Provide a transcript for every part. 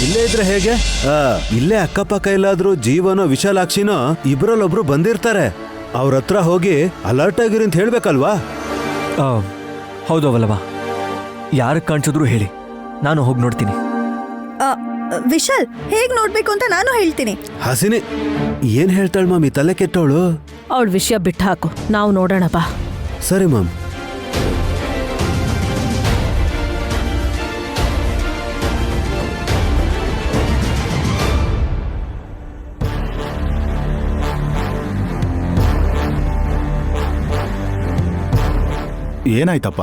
ಇಲ್ಲೇ ಇದ್ರೆ ಹೇಗೆ? ಇಲ್ಲೇ ಅಕ್ಕಪಕ್ಕ ಎಲ್ಲಾದ್ರೂ ಜೀವನೋ ವಿಶಾಲಾಕ್ಷಿನೋ ಇಬ್ರಲ್ಲೊಬ್ರು ಬಂದಿರ್ತಾರೆ. ಅವ್ರ ಹತ್ರ ಹೋಗಿ ಅಲರ್ಟ್ ಆಗಿರಿ ಅಂತ ಹೇಳ್ಬೇಕಲ್ವಾ? ಹೌದು ಅವಲ್ಲವಾ, ಯಾರು ಕಾಣಿಸಿದ್ರು ಹೇಳಿ, ನಾನು ಹೋಗಿ ನೋಡ್ತೀನಿ. ವಿಶಾಲ್, ಹೇಗ್ ನೋಡ್ಬೇಕು ಅಂತ ನಾನು ಹೇಳ್ತೀನಿ. ಹಸಿನಿ ಏನ್ ಹೇಳ್ತಾಳ ಮಾಮಿ? ತಲೆ ಕೆಟ್ಟವಳು. ಅವಳ ವಿಷಯ ಬಿಟ್ಟು ಹಾಕು, ನಾವು ನೋಡೋಣ ಬಾ. ಸರಿ ಮಾಮ್. ಏನಾಯ್ತಪ್ಪ,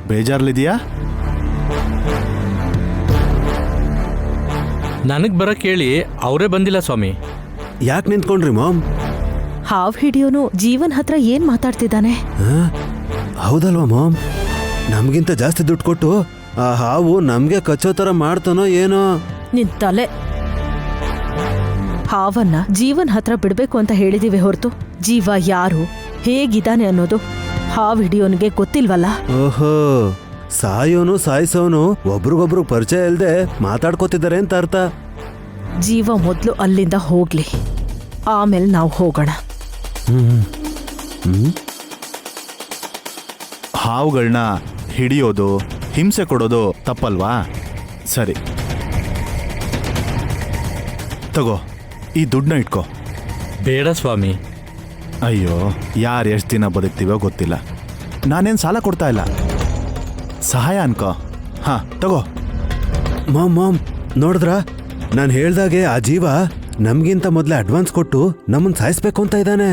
ಬೇಜಾರ್ಲಿದೆಯಾ? ನನಗ್ ಬರಕ್ ಹೇಳಿ ಅವರೇ ಬಂದಿಲ್ಲ ಸ್ವಾಮಿ. ಯಾಕೆ ನಿಂತ್ಕೊಂಡ್ರಿ ಮಾಮ್? ಹಾವ್ ಹಿಡಿಯೋನು ಜೀವನ್ ಹತ್ರ ಏನ್ ಮಾತಾಡ್ತಿದ್ದಾನೆ? ಹೌದಲ್ವಾ ಮಾಮ್? ನಮ್ಗಿಂತ ಜಾಸ್ತಿ ದುಡ್ಡು ಕೊಟ್ಟು ಆ ಹಾವು ನಮ್ಗೆ ಕಚ್ಚೋ ತರ ಮಾಡ್ತಾನೋ ಏನೋ. ನಿನ್ ತಲೆ. ಹಾವನ್ನ ಜೀವನ್ ಹತ್ರ ಬಿಡ್ಬೇಕು ಅಂತ ಹೇಳಿದೀವಿ ಹೊರತು ಜೀವ ಯಾರು, ಹೇಗಿದ್ದಾನೆ ಅನ್ನೋದು ಹಾವ್ ಹಿಡಿಯೋನ್ಗೆ ಗೊತ್ತಿಲ್ವಲ್ಲ. ಓಹೋ, ಸಾಯೋನು ಸಾಯಿಸೋನು ಒಬ್ರಿಗೊಬ್ರು ಪರಿಚಯ ಇಲ್ದೆ ಮಾತಾಡ್ಕೋತಿದ್ದಾರೆ ಅಂತ ಅರ್ಥ. ಜೀವ ಮೊದ್ಲು ಅಲ್ಲಿಂದ ಹೋಗ್ಲಿ, ಆಮೇಲೆ ನಾವು ಹೋಗೋಣ. ಹಾವುಗಳನ್ನ ಹಿಡಿಯೋದು, ಹಿಂಸೆ ಕೊಡೋದು ತಪ್ಪಲ್ವಾ? ಸರಿ ತಗೋ, ಈ ದುಡ್ಡನ್ನ ಇಟ್ಕೋ. ಬೇಡ ಸ್ವಾಮಿ. ಅಯ್ಯೋ, ಯಾರು ಎಷ್ಟು ದಿನ ಬದುಕ್ತೀವೋ ಗೊತ್ತಿಲ್ಲ. ನಾನೇನು ಸಾಲ ಕೊಡ್ತಾ ಇಲ್ಲ, ಸಹಾಯ ಅನ್ಕೋ. ಹಾ ತಗೋ. ಮಾಮ್ ಮಾಮ್ ನೋಡಿದ್ರ, ನಾನು ಹೇಳ್ದಾಗೆ ಆ ಜೀವ ನಮ್ಗಿಂತ ಮೊದ್ಲೇ ಅಡ್ವಾನ್ಸ್ ಕೊಟ್ಟು ನಮ್ಮನ್ ಸಾಯಿಸ್ಬೇಕು ಅಂತ ಇದ್ದಾನೆ.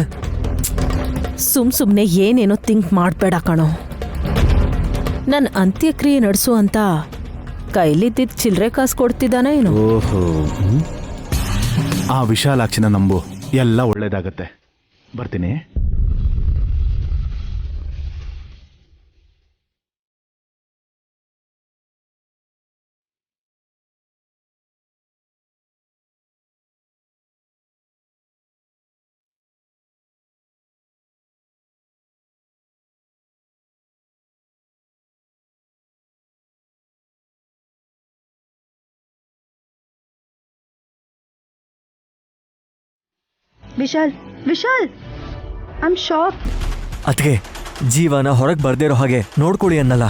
ಸುಮ್ನೆ ಏನೇನೋ ಥಿಂಕ್ ಮಾಡ್ಬೇಡ ಕಣೋ. ನನ್ ಅಂತ್ಯಕ್ರಿಯೆ ನಡೆಸು ಅಂತ ಕೈಲಿದ್ದಿದ್ ಚಿಲ್ರೆ ಕಾಸು ಕೊಡ್ತಿದ್ದಾನೆ ಏನು? ಓಹೋ, ಆ ವಿಶಾಲಾಕ್ಷಿನ ನಂಬು, ಎಲ್ಲ ಒಳ್ಳೇದಾಗತ್ತೆ. ಬರ್ತೀನಿ. Vishal, Vishal, I am shock. ಅದಕ್ಕೆ ಜೀವನ ಹೊರಗೆ ಬರ್ದೇ ಇರೋ ಹಾಗೆ ನೋಡ್ಕೊಳ್ಳಿ ಅನ್ನಲ್ಲ.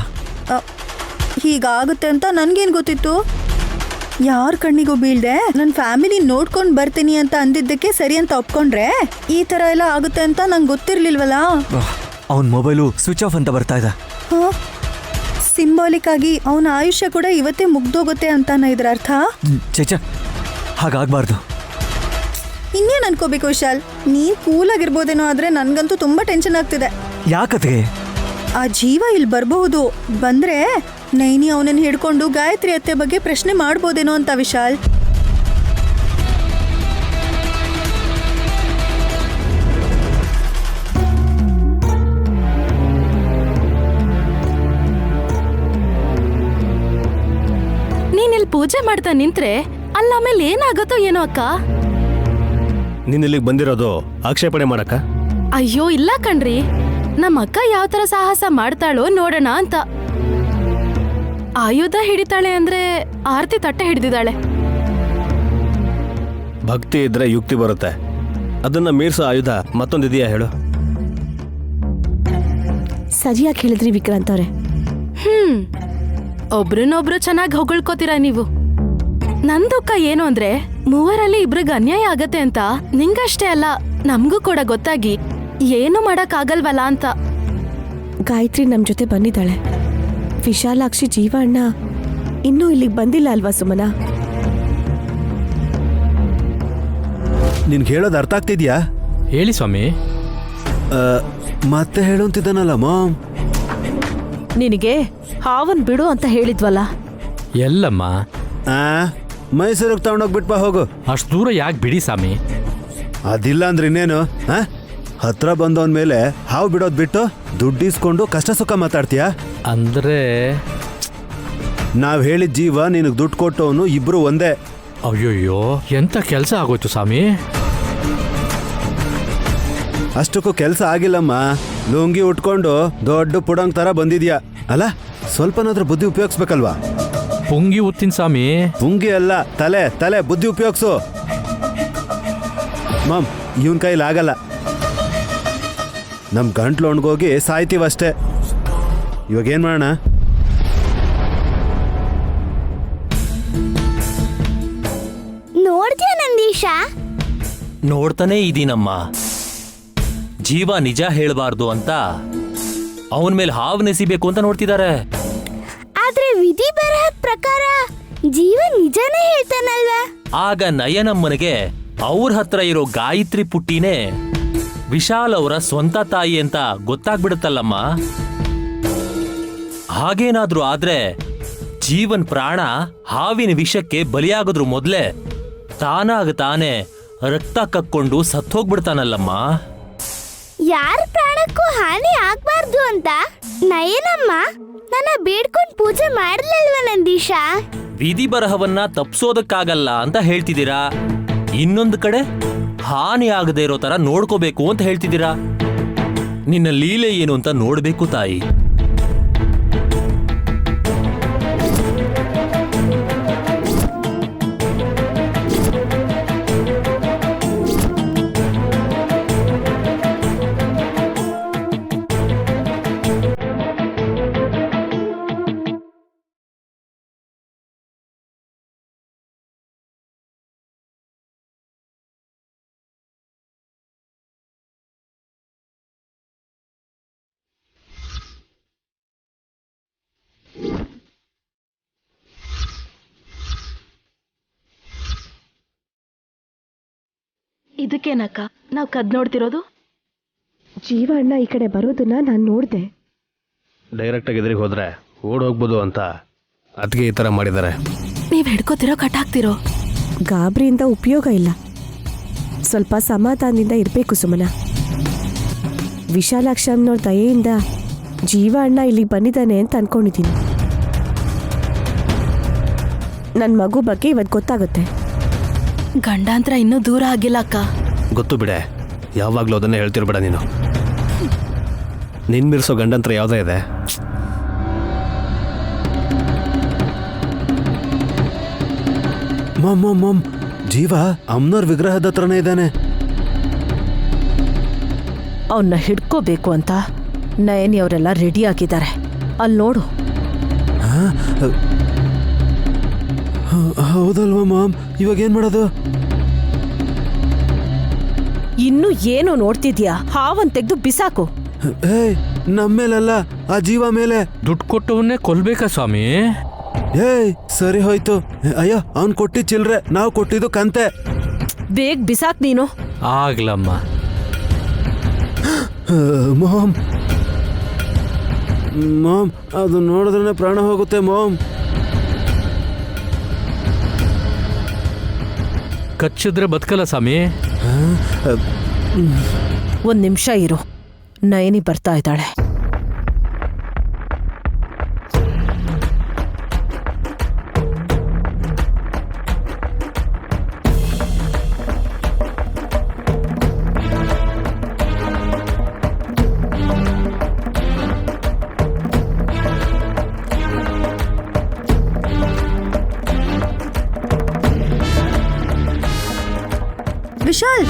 ಹೀಗಾಗುತ್ತೆ ಅಂತ ನನ್ಗೇನ್ ಗೊತ್ತಿತ್ತು? ಯಾರ ಕಣ್ಣಿಗೂ ಬೀಳ್ದೆ ನನ್ನ ಫ್ಯಾಮಿಲಿ ನೋಡ್ಕೊಂಡು ಬರ್ತೀನಿ ಅಂತ ಅಂದಿದ್ದಕ್ಕೆ ಸರಿ ಅಂತ ಒಪ್ಕೊಂಡ್ರೆ ಈ ತರ ಎಲ್ಲ ಆಗುತ್ತೆ ಅಂತ ನಂಗೆ ಗೊತ್ತಿರ್ಲಿಲ್ವಲ್ಲ. ಅವನ ಮೊಬೈಲು ಸ್ವಿಚ್ ಆಫ್ ಅಂತ ಬರ್ತಾ ಇದೆ. ಸಿಂಬಾಲಿಕ್ ಆಗಿ ಅವನ ಆಯುಷ್ಯ ಕೂಡ ಇವತ್ತೇ ಮುಗ್ದೋಗುತ್ತೆ ಅಂತಾನ ಇದ್ರ ಅರ್ಥ? ಚೇಚ, ಹಾಗಾಗಬಾರ್ದು. ಇನ್ನೇನು ಅನ್ಕೋಬೇಕು ವಿಶಾಲ್? ನೀನ್ ಕೂಲ್ ಆಗಿರ್ಬೋದೇನೋ, ಆದ್ರೆ ನನ್ಗಂತೂ ತುಂಬಾ ಟೆನ್ಷನ್ ಆಗ್ತಿದೆ. ಯಾಕತ್ಗೆ? ಆ ಜೀವ ಇಲ್ಲಿ ಬರಬಹುದು, ಬಂದ್ರೆ ನೈನಿ ಅವನನ್ನ ಹಿಡ್ಕೊಂಡು ಗಾಯತ್ರಿ ಅತ್ತೆ ಬಗ್ಗೆ ಪ್ರಶ್ನೆ ಮಾಡ್ಬೋದೇನೋ ಅಂತ ವಿಶಾಲ್. ನೀನಿಲ್ಲಿ ಪೂಜೆ ಮಾಡ್ತಾ ನಿಂತ್ರೆ ಅಲ್ಲ ಆಮೇಲೆ ಏನಾಗತ್ತೋ ಏನೋ ಅಕ್ಕ. ನೀನ್ ಇಲ್ಲಿಗೆ ಬಂದಿರೋದು ಆಕ್ಷೇಪಣೆ ಮಾಡಕ್ಕ? ಅಯ್ಯೋ ಇಲ್ಲ ಕಣ್ರಿ, ನಮ್ಮ ಅಕ್ಕ ಯಾವ ತರ ಸಾಹಸ ಮಾಡ್ತಾಳೋ ನೋಡೋಣ ಅಂತ. ಆಯುಧ ಹಿಡಿತಾಳೆ ಅಂದ್ರೆ ಆರತಿ ತಟ್ಟೆ ಹಿಡಿದಿದ್ದಾಳೆ. ಭಕ್ತಿ ಇದ್ರೆ ಯುಕ್ತಿ ಬರುತ್ತೆ, ಅದನ್ನ ಮೀರ್ಸೋ ಆಯುಧ ಮತ್ತೊಂದಿದೆಯಾ ಹೇಳು? ಸರಿಯಾಗಿ ಹೇಳಿದ್ರಿ ವಿಕ್ರಾಂತ್ ಅವ್ರೆ. ಒಬ್ರನ್ನೊಬ್ರು ಚೆನ್ನಾಗಿ ಹೊಗಳ್ಕೋತೀರಾ ನೀವು. ನನ್ ದುಃಖ ಏನು ಅಂದ್ರೆ ಮೂವರಲ್ಲಿ ಇಬ್ರಿಗೆ ಅನ್ಯಾಯ ಆಗತ್ತೆ ಅಂತ ನಿಂಗಷ್ಟೇ ಅಲ್ಲ ನಮ್ಗೂ ಕೂಡ ಗೊತ್ತಾಗಿ ಏನು ಮಾಡಕ್ ಆಗಲ್ವಲ್ಲ ಅಂತ. ಗಾಯತ್ರಿ ನಮ್ ಜೊತೆ ಬಂದಿದ್ದಾಳೆ. ವಿಶಾಲಾಕ್ಷಿ ಜೀವ ಅಣ್ಣ ಇನ್ನೂ ಇಲ್ಲಿಗೆ ಬಂದಿಲ್ಲ ಅಲ್ವಾ ಸುಮನ? ನಿನ್ಗೆ ಹೇಳೋದು ಅರ್ಥ ಆಗ್ತಿದ್ಯಾ? ಹೇಳಿ ಸ್ವಾಮಿ. ಮತ್ತೆ ಹೇಳುವಂತಿದ್ದಾನಲ್ಲ ಮಾಮ್. ನಿನಗೆ ಹಾವನ್ ಬಿಡು ಅಂತ ಹೇಳಿದ್ವಲ್ಲ. ಎಲ್ಲಮ್ಮ? ಮೈಸೂರಿಗೆ ತಗೊಂಡೋಗ್ಬಿಟ್ಪಾ ಹೋಗು. ಅಷ್ಟು ದೂರ ಯಾಕೆ ಬಿಡಿ ಸ್ವಾಮಿ? ಅದಿಲ್ಲ ಅಂದ್ರೆ ಇನ್ನೇನು? ಹತ್ರ ಬಂದವನ್ ಮೇಲೆ ಹಾವು ಬಿಡೋದ್ ಬಿಟ್ಟು ದುಡ್ಡು ಇಸ್ಕೊಂಡು ಕಷ್ಟ ಸುಖ ಮಾತಾಡ್ತೀಯಾ? ಅಂದ್ರೆ ನಾವ್ ಹೇಳಿದ ಜೀವ ನಿನಗ್ ದುಡ್ಡು ಕೊಟ್ಟವನು ಇಬ್ರು ಒಂದೇ. ಅಯ್ಯೋಯ್ಯೋ, ಎಂತ ಕೆಲಸ ಆಗೋಯ್ತು ಸ್ವಾಮಿ. ಅಷ್ಟಕ್ಕೂ ಕೆಲಸ ಆಗಿಲ್ಲಮ್ಮ. ಲುಂಗಿ ಉಟ್ಕೊಂಡು ದೊಡ್ಡ ಪುಡಂಗ್ ತರ ಬಂದಿದ್ಯಾ ಅಲ್ಲ? ಸ್ವಲ್ಪನಾದ್ರೂ ಬುದ್ಧಿ ಉಪಯೋಗಿಸ್ಬೇಕಲ್ವಾ? ಪುಂಗಿ ಉತ್ತಿನ ಸ್ವಾಮಿ. ಪುಂಗಿ ಅಲ್ಲ, ತಲೆ ತಲೆ ಬುದ್ಧಿ ಉಪಯೋಗಿಸು. ಮಾಮ್, ಇವನ್ ಕೈಲಿ ಆಗಲ್ಲ. ನಮ್ ಗಂಟ್ಲು ಒಣಗೋಗಿ ಸಾಯ್ತೀವಷ್ಟೇ. ಇವಾಗ ಏನ್ ಮಾಡೋಣ? ನೋಡ್ತೀಯ ನಂದೀಶ? ನೋಡ್ತಾನೇ ಇದೀನಮ್ಮ. ಜೀವ ನಿಜ ಹೇಳಬಾರ್ದು ಅಂತ ಅವನ ಮೇಲೆ ಹಾವು ನೆಸಿಬೇಕು ಅಂತ ನೋಡ್ತಿದ್ದಾರೆ. ಆದ್ರೆ ವಿಧಿ ಬರಹದ ಪ್ರಕಾರ ಜೀವ ನಿಜನೇ ಹೇಳ್ತಾನಲ್ವಾ? ಆಗ ನಯನಮ್ಮನಿಗೆ ಅವ್ರ ಹತ್ರ ಇರೋ ಗಾಯತ್ರಿ ಪುಟ್ಟಿನೇ ವಿಶಾಲ್ ಅವರ ಸ್ವಂತ ತಾಯಿ ಅಂತ ಗೊತ್ತಾಗ್ಬಿಡುತ್ತಲ್ಲಮ್ಮ. ಹಾಗೇನಾದ್ರೂ ಆದ್ರೆ ಜೀವನ್ ಪ್ರಾಣ ಹಾವಿನ ವಿಷಕ್ಕೆ ಬಲಿಯಾಗೋದ್ರ ಮೊದ್ಲೇ ತಾನೇ ರಕ್ತ ಕಕ್ಕೊಂಡು ಸತ್ತೋಗ್ಬಿಡ್ತಾನಲ್ಲಮ್ಮ. ಯಾರ ಪ್ರಾಣಕ್ಕೂ ಹಾನಿ ಆಗ್ಬಾರ್ದು ಅಂತ ನಯನಮ್ಮ ನನ್ನ ಬೇಡ್ಕೊಂಡ್ ಪೂಜೆ ಮಾಡಲಿಲ್ವ ನಂದೀಶ? ವಿಧಿ ಬರಹವನ್ನ ತಪ್ಸೋದಕ್ಕಾಗಲ್ಲ ಅಂತ ಹೇಳ್ತಿದ್ದೀರಾ, ಇನ್ನೊಂದು ಕಡೆ ಹಾನಿ ಆಗದೆ ಇರೋ ತರ ನೋಡ್ಕೋಬೇಕು ಅಂತ ಹೇಳ್ತಿದ್ದೀರಾ. ನಿನ್ನ ಲೀಲೆ ಏನು ಅಂತ ನೋಡ್ಬೇಕು ತಾಯಿ. ಇದಕ್ಕೇನಕ್ಕ ನಾವು ಕದ್ ನೋಡ್ತಿರೋದು? ಜೀವ ಅಣ್ಣ ಈ ಕಡೆ ಬರೋದನ್ನ ನಾನು ನೋಡಿದೆ. ಡೈರೆಕ್ಟಾಗಿ ಎದುರಿಗೆ ಹೋದ್ರೆ ಓಡೋಗ್ಬೋದು ಅಂತ ಅದಕ್ಕೆ ಈ ಥರ ಮಾಡಿದ್ದಾರೆ. ನೀವ್ ಹಿಡ್ಕೋತಿರೋ ಕಟ್ಟಾಕ್ತಿರೋ? ಗಾಬರಿಯಿಂದ ಉಪಯೋಗ ಇಲ್ಲ. ಸ್ವಲ್ಪ ಸಮಾಧಾನದಿಂದ ಇರಬೇಕು ಸುಮನ. ವಿಶಾಲಾಕ್ಷಮ್ಮನವ್ರ ದಯೆಯಿಂದ ಜೀವ ಅಣ್ಣ ಇಲ್ಲಿಗೆ ಬಂದಿದ್ದಾನೆ ಅಂತ ಅನ್ಕೊಂಡಿದ್ದೀನಿ. ನನ್ನ ಮಗು ಬಗ್ಗೆ ಇವತ್ತು ಗೊತ್ತಾಗುತ್ತೆ. ಗಂಡಾಂತರ ಇನ್ನೂ ದೂರ ಆಗಿಲ್ಲ ಅಕ್ಕ. ಗೊತ್ತು ಬಿಡೆ, ಯಾವಾಗಲೂ ಅದನ್ನೇ ಹೇಳ್ತಿರ್ಬೇಡ ನೀನು. ನಿನ್ ಮೀರಿಸೋ ಗಂಡಂತ್ರ ಯಾವುದೇ ಇದೆ? ಮಾಮ್, ಜೀವ ಅಮ್ಮನವ್ರ ವಿಗ್ರಹದ ಹತ್ರನೇ ಇದ್ದಾನೆ. ಅವನ್ನ ಹಿಡ್ಕೋಬೇಕು ಅಂತ ನಯನಿ ಅವರೆಲ್ಲ ರೆಡಿ ಆಗಿದ್ದಾರೆ. ಅಲ್ಲಿ ನೋಡು. ಹೌದಲ್ವಾ ಮಾಮ್, ಇವಾಗ ಏನ್ ಮಾಡೋದು? ಇನ್ನು ಏನು ನೋಡ್ತಿದ್ಯಾ? ಹಾವನ್ ತೆಗ್ದು ಬಿಸಾಕು. ಏಯ್, ನಮ್ಮೇಲಲ್ಲ, ಆ ಜೀವ ಮೇಲೆ. ದುಡ್ಡು ಕೊಟ್ಟವನ್ನೇ ಕೊಲ್ಬೇಕಾ ಸ್ವಾಮಿ? ಏಯ್, ಸರಿ ಹೋಯ್ತು. ಅಯ್ಯೋ, ಅವ್ನ್ ಕೊಟ್ಟಿದ್ ಚಿಲ್ರೆ, ನಾವು ಕೊಟ್ಟಿದ್ದು ಕಂತೆ. ಬೇಗ ಬಿಸಾಕ್ ನೀನು. ಆಗ್ಲಮ್ಮ. ಮಾಮ್, ಅದು ನೋಡಿದ್ರೆ ಪ್ರಾಣ ಹೋಗುತ್ತೆ ಮಾಮ್. ಕಚ್ಚಿದ್ರೆ ಬದುಕಲ್ಲ ಸ್ವಾಮಿ. ಒಂದ್ ನಿಮಿಷ ಇರು, ನಯನಿ ಬರ್ತಾ ಇದ್ದಾಳೆ. ವಿಶಾಲ್,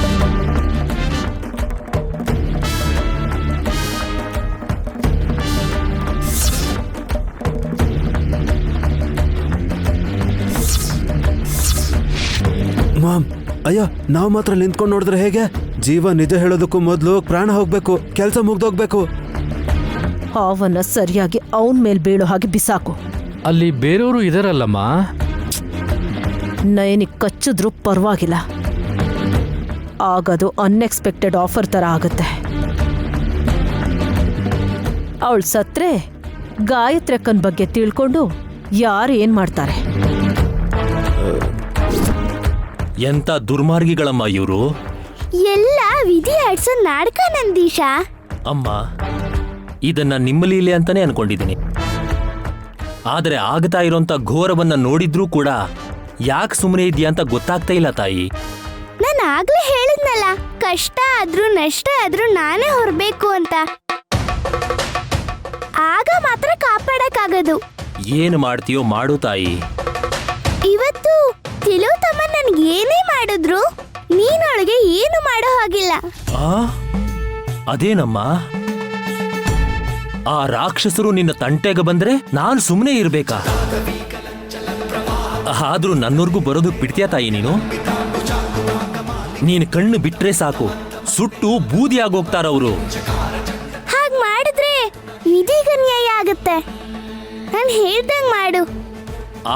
ಮಾಮ್, ಅಯ್ಯೋ, ನಾವು ಮಾತ್ರ ನಿಂತ್ಕೊಂಡು ನೋಡಿದ್ರೆ ಹೇಗೆ? ಜೀವ ನಿಜ ಹೇಳೋದಕ್ಕೂ ಮೊದಲು ಪ್ರಾಣ ಹೋಗ್ಬೇಕು, ಕೆಲಸ ಮುಗ್ದೋಗ್ಬೇಕು. ಹಾವನ್ನ ಸರಿಯಾಗಿ ಅವನ್ ಮೇಲ್ ಬೀಳೋ ಹಾಗೆ ಬಿಸಾಕು. ಅಲ್ಲಿ ಬೇರೆಯವರು ಇದಾರಲ್ಲಮ್ಮ. ನಯನಿ ಕಚ್ಚಿದ್ರು ಪರವಾಗಿಲ್ಲ, ಆಗದು ಅನ್ಎಕ್ಸ್ಪೆಕ್ಟೆಡ್ ಆಫರ್ ತರ ಆಗುತ್ತೆ. ಅವಳು ಸತ್ರೆ ಗಾಯತ್ರಕ್ಕನ್ ಬಗ್ಗೆ ತಿಳ್ಕೊಂಡು ಯಾರು ಏನ್ ಮಾಡ್ತಾರೆ? ಎಂತ ದುರ್ಮಾರ್ಗಿಗಳಮ್ಮ ಇವರು. ಎಲ್ಲ ವಿಧಿ ಆಡ್ಸೋ ನಾಟಕ ನಂದೀಶ. ಅಮ್ಮ, ಇದನ್ನ ನಿಮ್ಮ ಲೀಲೆ ಅಂತಾನೆ ಅನ್ಕೊಂಡಿದ್ದೀನಿ. ಆದ್ರೆ ಆಗ್ತಾ ಇರೋಂತ ಘೋರವನ್ನ ನೋಡಿದ್ರೂ ಕೂಡ ಯಾಕೆ ಸುಮ್ಮನೆ ಇದೆಯಾ ಅಂತ ಗೊತ್ತಾಗ್ತಾ ಇಲ್ಲ ತಾಯಿ. ನಾನು ಆಗ್ಲೇ ಹೇಳಿದ್ನಲ್ಲ, ಕಷ್ಟ ಆದ್ರೂ ನಷ್ಟ ಆದ್ರೂ ನಾನೇ ಹೊರಬೇಕು ಅಂತ. ಆಗ ಮಾತ್ರ ಕಾಪಾಡಕ್ಕಾಗದು. ಏನು ಮಾಡ್ತೀಯೋ ಮಾಡು ತಾಯಿ. ಇವತ್ತು ತಿಲೋತ್ತಮ ನನ್ಗೆ ಏನೇ ಮಾಡಿದ್ರು ನೀನೊಳಗೆ ಏನು ಮಾಡೋ ಹಾಗಿಲ್ಲ. ಆ ಅದೇನಮ್ಮ, ಆ ರಾಕ್ಷಸರು ನಿನ್ನ ತಂಟೆಗೆ ಬಂದ್ರೆ ನಾನು ಸುಮ್ಮನೆ ಇರ್ಬೇಕಾ? ಆದ್ರೂ ನನ್ನವರ್ಗೂ ಬರೋದಕ್ಕೆ ಬಿಡ್ತೀಯ ತಾಯಿ ನೀನು? ನೀನು ಕಣ್ಣು ಬಿಟ್ರೆ ಸಾಕು, ಸುಟ್ಟು ಬೂದಿ ಆಗೋಗ್ತಾರವರು. ಹಾಗ್ ಮಾಡಿದ್ರೆ ವಿಧಿಗೆ ಅನ್ಯಾಯ ಆಗತ್ತೆ. ನಾನು ಹೇಳ್ದಂಗ್ ಮಾಡು.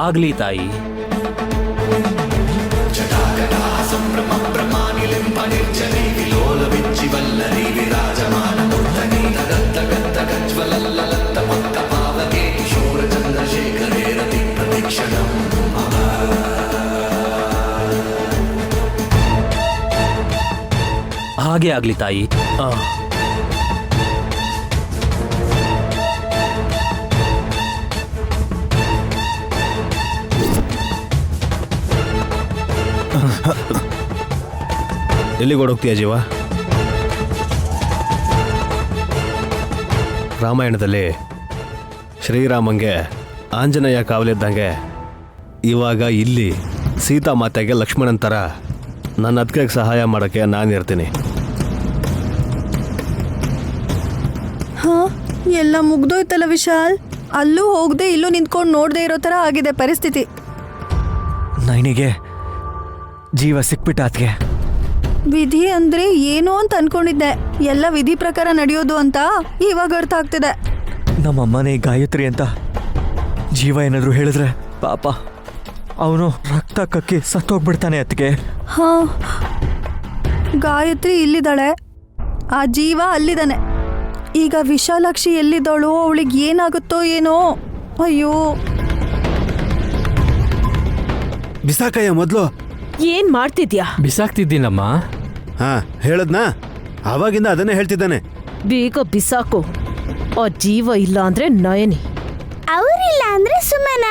ಆಗ್ಲಿ ತಾಯಿ. ಹಾಗೆ ಆಗ್ಲಿ ತಾಯಿ. ಎಲ್ಲಿಗೆ ಓಡೋಗ್ತೀಯ ಜೀವ? ರಾಮಾಯಣದಲ್ಲಿ ಶ್ರೀರಾಮಂಗೆ ಆಂಜನೇಯ ಕಾವಲಿದ್ದಂಗೆ ಇವಾಗ ಇಲ್ಲಿ ಸೀತಾಮಾತೆಗೆ ಲಕ್ಷ್ಮಣನ್ ಥರ ನನ್ನ ಅತ್ತಿಗೆಗೆ ಸಹಾಯ ಮಾಡೋಕ್ಕೆ ನಾನಿರ್ತೀನಿ. ಹಾ, ಎಲ್ಲ ಮುಗ್ದೋಯ್ತಲ್ಲ ವಿಶಾಲ್. ಅಲ್ಲೂ ಹೋಗದೆ ಇಲ್ಲೂ ನಿಂತ್ಕೊಂಡು ನೋಡದೆ ಇರೋ ಥರ ಆಗಿದೆ ಪರಿಸ್ಥಿತಿ. ನೈನಿಗೆ ಜೀವ ಸಿಕ್ಬಿಟ್ಟ ಅತ್ಗೆ. ವಿಧಿ ಅಂದ್ರೆ ಏನು ಅಂತ ಅನ್ಕೊಂಡಿದ್ದೆ. ಎಲ್ಲ ವಿಧಿ ಪ್ರಕಾರ ನಡೆಯೋದು ಅಂತ ಇವಾಗ ಅರ್ಥ ಆಗ್ತಿದೆ. ನಮ್ಮಮ್ಮನೇ ಗಾಯತ್ರಿ ಅಂತ ಜೀವ ಏನಾದ್ರು ಹೇಳಿದ್ರೆ ಪಾಪ ಅವನು ರಕ್ತ ಕಕ್ಕಿ ಸತ್ತೋಗ್ಬಿಡ್ತಾನೆ ಅತ್ತಿಗೆ. ಹಾ, ಗಾಯತ್ರಿ ಇಲ್ಲಿದ್ದಾಳೆ, ಆ ಜೀವ ಅಲ್ಲಿದ್ದಾನೆ. ಈಗ ವಿಶಾಲಾಕ್ಷಿ ಎಲ್ಲಿದ್ದಾಳೋ, ಅವಳಿಗೆ ಏನಾಗುತ್ತೋ ಏನೋ. ಅಯ್ಯೋ, ಬಿಸಾಕಯ್ಯ ಮೊದ್ಲು. ಏನ್ ಮಾಡ್ತಿದ್ಯಾ? ಬಿಸಾಕ್ತಿದ್ದೀನಮ್ಮ. ಹಾ, ಹೇಳದ್ನಾ? ಅವಾಗಿಂದ ಅದನ್ನೇ ಹೇಳ್ತಿದ್ದಾನೆ. ಬೇಗ ಬಿಸಾಕು. ಆ ಜೀವ ಇಲ್ಲ ಅಂದ್ರೆ ನಯನಿ. ಅವರಿಲ್ಲ ಅಂದ್ರೆ ಸುಮ್ಮನ.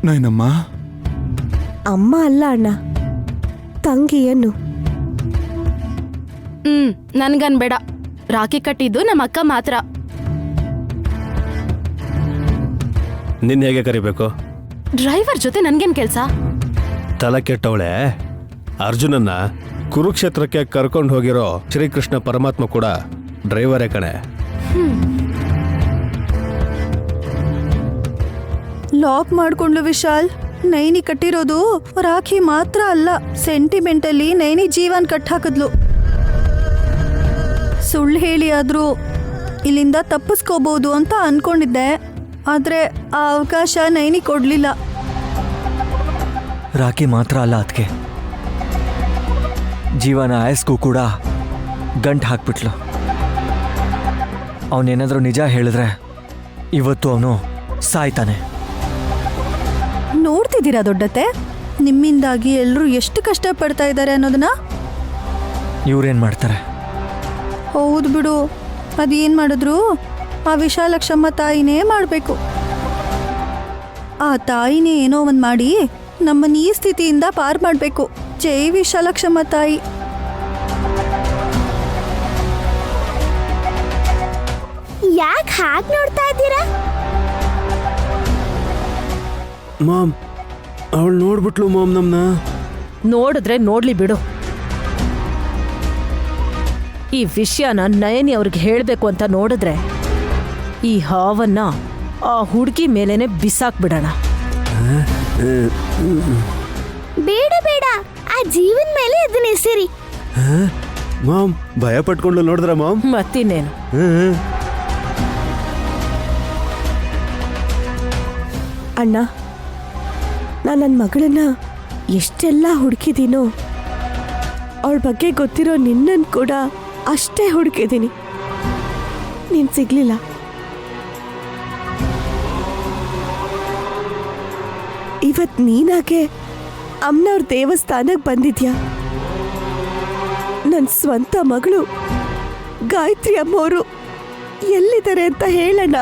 ನೈನಮ್ಮ, ಅಮ್ಮ ಅಲ್ಲ ಅಣ್ಣ, ತಂಗಿಯನ್ನು. ನನ್ಗನ್ಬೇಡ. ರಾಖಿ ಕಟ್ಟಿದ್ದು ನಮ್ಮ ಅಕ್ಕ ಮಾತ್ರ. ನಿನ್ನ ಹೇಗೆ ಕರಿಬೇಕು? ಡ್ರೈವರ್ ಜೊತೆ ನನ್ಗೇನ್ ಕೆಲ್ಸ? ತಲೆ ಕೆಟ್ಟವಳೆ. ಅರ್ಜುನನ್ನ ಕುರುಕ್ಷೇತ್ರಕ್ಕೆ ಕರ್ಕೊಂಡು ಹೋಗಿರೋ ಶ್ರೀಕೃಷ್ಣ ಪರಮಾತ್ಮ ಕೂಡ ಡ್ರೈವರೇ ಕಣೆ. ಲಾಕ್ ಮಾಡ್ಕೊಂಡ್ಲು ವಿಶಾಲ್. ನೈನಿ ಕಟ್ಟಿರೋದು ರಾಖಿ ಮಾತ್ರ ಅಲ್ಲ, ಸೆಂಟಿಮೆಂಟಲ್ಲಿ ನೈನಿ ಜೀವನ್ ಕಟ್ ಹಾಕಿದ್ಲು. ಸುಳ್ಳು ಹೇಳಿ ಆದ್ರೂ ಇಲ್ಲಿಂದ ತಪ್ಪಿಸ್ಕೋಬಹುದು ಅಂತ ಅನ್ಕೊಂಡಿದ್ದೆ, ಆದ್ರೆ ಆ ಅವಕಾಶ ನೈನಿ ಕೊಡ್ಲಿಲ್ಲ. ರಾಖಿ ಮಾತ್ರ ಅಲ್ಲ ಅದಕ್ಕೆ, ಜೀವನ ಆಯಸ್ಗೂ ಕೂಡ ಗಂಟು ಹಾಕ್ಬಿಟ್ಲು. ಅವನೇನಾದ್ರೂ ನಿಜ ಹೇಳಿದ್ರೆ ಇವತ್ತು ಅವನು ಸಾಯ್ತಾನೆ. ನೋಡ್ತಿದ್ದೀರಾ ದೊಡ್ಡತ್ತೆ, ನಿಮ್ಮಿಂದಾಗಿ ಎಲ್ಲರೂ ಎಷ್ಟು ಕಷ್ಟಪಡ್ತಾ ಇದ್ದಾರೆ ಅನ್ನೋದನ್ನ. ಇವ್ರೇನ್ ಮಾಡ್ತಾರೆ? ಹೌದು ಬಿಡು, ಅದೇನ್ ಮಾಡಿದ್ರು ಆ ವಿಶಾಲಕ್ಷಮ್ಮ ತಾಯಿನೇ ಮಾಡಬೇಕು. ಆ ತಾಯಿನೇ ಏನೋ ಒಂದು ಮಾಡಿ ನಮ್ಮನ್ನ ಈ ಸ್ಥಿತಿಯಿಂದ ಪಾರ್ ಮಾಡಬೇಕು. ಜೈ ವಿಶಾಲಕ್ಷಮ್ಮ ತಾಯಿ. ಯಾಕೆ ಹಾಗೆ ನೋಡ್ತಾ ಇದ್ದೀರಾ? ಮಾಮ್, ಅವಳು ನೋಡ್ಬಿಟ್ಲು ಮಾಮ್ ನಮ್ನ. ನೋಡಿದ್ರೆ ನೋಡ್ಲಿ ಬಿಡು. ಈ ವಿಷಯನ ನಯನಿ ಅವ್ರಿಗೆ ಹೇಳ್ಬೇಕು ಅಂತ ನೋಡಿದ್ರೆ ಈ ಹಾವನ್ನ ಆ ಹುಡುಗಿ ಮೇಲೇನೆ ಬಿಸಾಕ್ಬಿಡೋಣ. ಬೇಡ ಬೇಡ, ಆ ಜೀವನ್ ಮೇಲೆ ಅದನ್ನ ಎಸಿರಿ. ಮಾಮ್ ಭಯ ಪಟ್ಕೊಂಡು ನೋಡಿದ್ರ ಮಾಮ್? ಮತ್ತಿನ್ನೇನು. ಅಣ್ಣ, ನಾನು ನನ್ನ ಮಗಳನ್ನ ಎಷ್ಟೆಲ್ಲ ಹುಡುಕಿದ್ದೀನೋ ಅವಳ ಬಗ್ಗೆ ಗೊತ್ತಿರೋ ನಿನ್ನನ್ನು ಕೂಡ ಅಷ್ಟೇ ಹುಡುಕಿದ್ದೀನಿ. ನೀನು ಸಿಗ್ಲಿಲ್ಲ. ಇವತ್ತು ನೀನಾಗೆ ಅಮ್ಮನವ್ರ ದೇವಸ್ಥಾನಕ್ಕೆ ಬಂದಿದ್ಯಾ. ನನ್ನ ಸ್ವಂತ ಮಗಳು ಗಾಯತ್ರಿ ಅಮ್ಮವರು ಎಲ್ಲಿದ್ದಾರೆ ಅಂತ ಹೇಳೋಣ.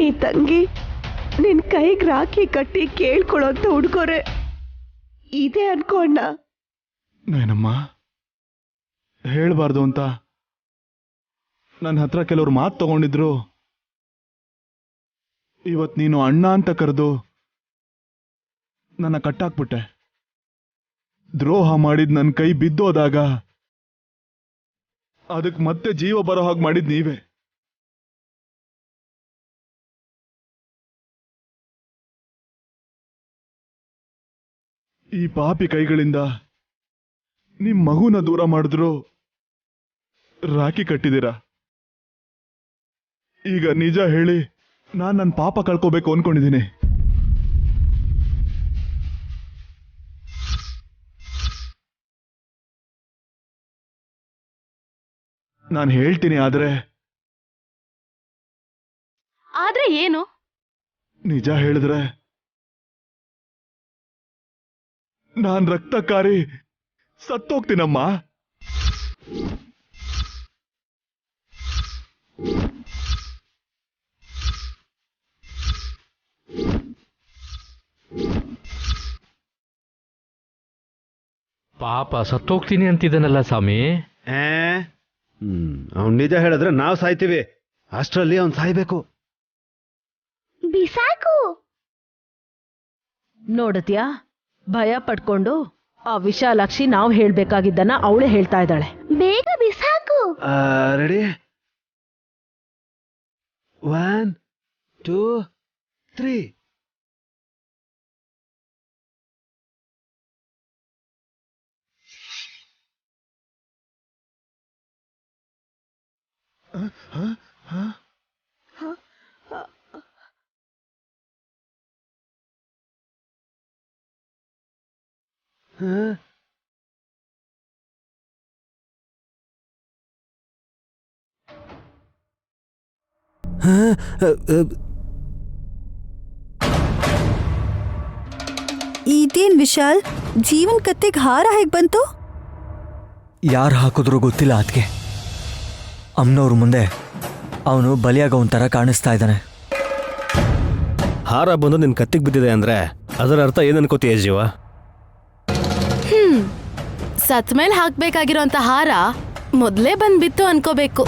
ಈ ತಂಗಿ ನಿನ್ ಕೈಗೆ ರಾಖಿ ಕಟ್ಟಿ ಕೇಳ್ಕೊಳ್ಳೋಂತ ಹುಡ್ಕೋರೆ ಇದೆ ಅನ್ಕೊಂಡ. ಏನಮ್ಮ ಹೇಳ್ಬಾರ್ದು ಅಂತ ನನ್ನ ಹತ್ರ ಕೆಲವ್ರು ಮಾತು ತಗೊಂಡಿದ್ರು. ಇವತ್ ನೀನು ಅಣ್ಣ ಅಂತ ಕರೆದು ನನ್ನ ಕಟ್ಟಾಕ್ಬಿಟ್ಟೆ. ದ್ರೋಹ ಮಾಡಿದ್ ನನ್ನ ಕೈ ಬಿದ್ದೋದಾಗ ಅದಕ್ಕೆ ಮತ್ತೆ ಜೀವ ಬರೋ ಹಾಗೆ ಮಾಡಿದ್ ನೀವೇ. ಈ ಪಾಪಿ ಕೈಗಳಿಂದ ನಿಮ್ ಮಗುನ ದೂರ ಮಾಡಿದ್ರು ರಾಖಿ ಕಟ್ಟಿದ್ದೀರಾ. ಈಗ ನಿಜ ಹೇಳಿ ನಾನು ನನ್ನ ಪಾಪ ಕಳ್ಕೋಬೇಕು ಅನ್ಕೊಂಡಿದ್ದೀನಿ. ನಾನು ಹೇಳ್ತೀನಿ, ಆದ್ರೆ ಏನು? ನಿಜ ಹೇಳಿದ್ರೆ ನಾನ್ ರಕ್ತಕಾರಿ ಸತ್ತೋಗ್ತೀನಮ್ಮ. ಪಾಪ ಸತ್ತೋಗ್ತೀನಿ ಅಂತಿದ್ದಾನಲ್ಲ ಸ್ವಾಮಿ. ಅವ್ನು ನಿಜ ಹೇಳಿದ್ರೆ ನಾವು ಸಾಯ್ತೀವಿ, ಅಷ್ಟರಲ್ಲಿ ಅವ್ನು ಸಾಯ್ಬೇಕು. ಬಿಸಾಕು. ನೋಡತ್ಯಾ, ಭಯ ಪಡ್ಕೊಂಡು ಆ ವಿಶಾಲಾಕ್ಷಿ ನಾವು ಹೇಳ್ಬೇಕಾಗಿದ್ದನ್ನ ಅವಳೇ ಹೇಳ್ತಾ ಇದ್ದಾಳೆ. ಬೇಗ ಬಿಸಾಕು. ರೆಡಿ, 1 2 3. ಇದೇನ್ ವಿಶಾಲ್, ಜೀವನ್ ಕತ್ತೆಗೆ ಹಾರ ಹೇಗ್ ಬಂತು? ಯಾರು ಹಾಕಿದ್ರು ಗೊತ್ತಿಲ್ಲ ಅದಕ್ಕೆ. ಅಮ್ಮನವ್ರ ಮುಂದೆ ಅವನು ಬಲಿಯಾಗ ಒಂಥರ ಕಾಣಿಸ್ತಾ ಇದ್ದಾನೆ. ಹಾರ ಬಂದು ನಿನ್ ಕತ್ತಿಗೆ ಬಿದ್ದಿದೆ ಅಂದ್ರೆ ಅದರ ಅರ್ಥ ಏನ್ ಅನ್ಕೋತೀಯ ಜೀವ? ಸತ್ ಮೇಲೆ ಹಾಕ್ಬೇಕಾಗಿರೋಂತ ಹಾರ ಮೊದ್ಲೇ ಬಂದ್ಬಿತ್ತು ಅನ್ಕೋಬೇಕು.